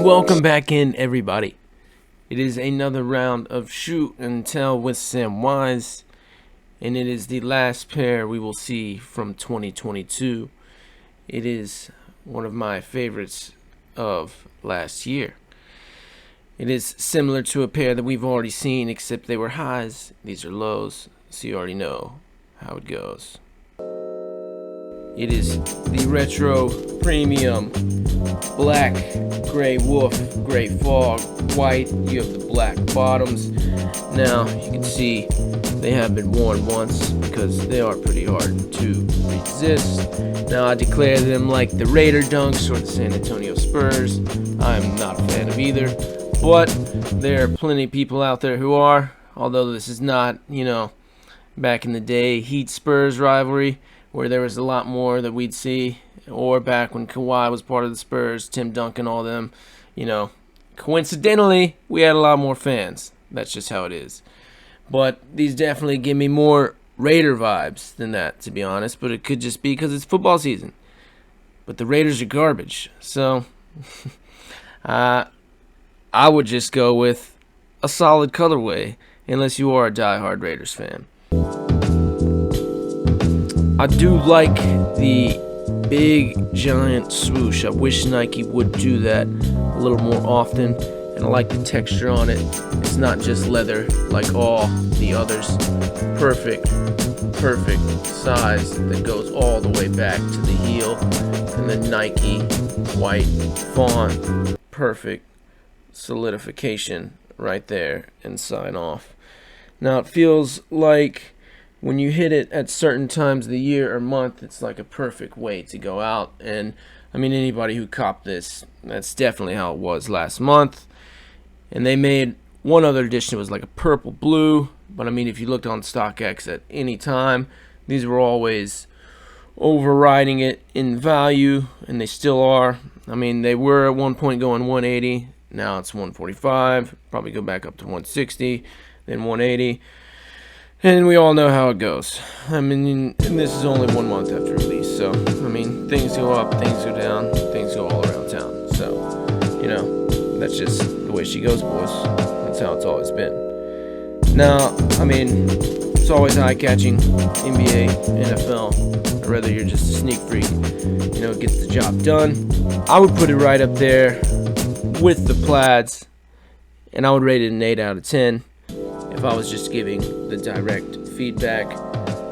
And welcome back in, everybody. It is another round of Shoot and Tell with Sam Wise, and it is the last pair we will see from 2022. It is one of my favorites of last year. It is similar to a pair that we've already seen, except they were highs, these are lows, so you already know how it goes. It is the Retro Premium Black, Gray Wolf, Gray Fog, White. You have the black bottoms. Now, you can see they have been worn once because they are pretty hard to resist. Now, I declare them like the Raider Dunks or the San Antonio Spurs. I'm not a fan of either, but there are plenty of people out there who are, although this is not, back in the day, Heat-Spurs rivalry, where there was a lot more that we'd see, or back when Kawhi was part of the Spurs, Tim Duncan, all them, coincidentally, we had a lot more fans. That's just how it is. But these definitely give me more Raider vibes than that, to be honest, but it could just be because it's football season. But the Raiders are garbage, so I would just go with a solid colorway, unless you are a diehard Raiders fan. I do like the big, giant swoosh. I wish Nike would do that a little more often, and I like the texture on it. It's not just leather like all the others. Perfect size that goes all the way back to the heel, and the Nike white font. Perfect solidification right there and sign off. Now it feels like when you hit it at certain times of the year or month, it's like a perfect way to go out. And I mean, anybody who copped this, that's definitely how it was last month. And they made one other edition. It was like a purple blue, but I mean, if you looked on StockX at any time, these were always overriding it in value, and they still are. I mean, they were at one point going 180, now it's 145, probably go back up to 160, then 180. And we all know how it goes. I mean, and this is only 1 month after release, so, I mean, things go up, things go down, things go all around town. So, that's just the way she goes, boys. That's how it's always been. Now, I mean, it's always eye-catching, NBA, NFL, or whether you're just a sneak freak, it gets the job done. I would put it right up there with the plaids, and I would rate it an 8 out of 10. If I was just giving the direct feedback.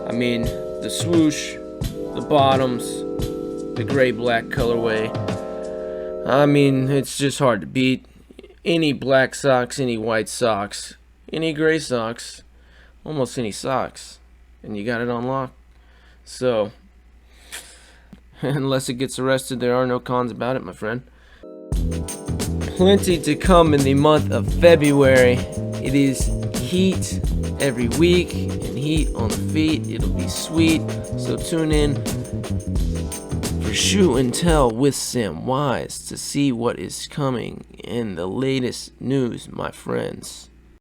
I mean, the swoosh, the bottoms, the gray-black colorway, I mean, it's just hard to beat. Any black socks, any white socks, any gray socks, almost any socks, and you got it on lock. So, unless it gets arrested, there are no cons about it, my friend. Plenty to come in the month of February. It is heat every week and heat on the feet. It'll be sweet. So tune in for Shoot and Tell with Sam Wise to see what is coming in the latest news, my friends.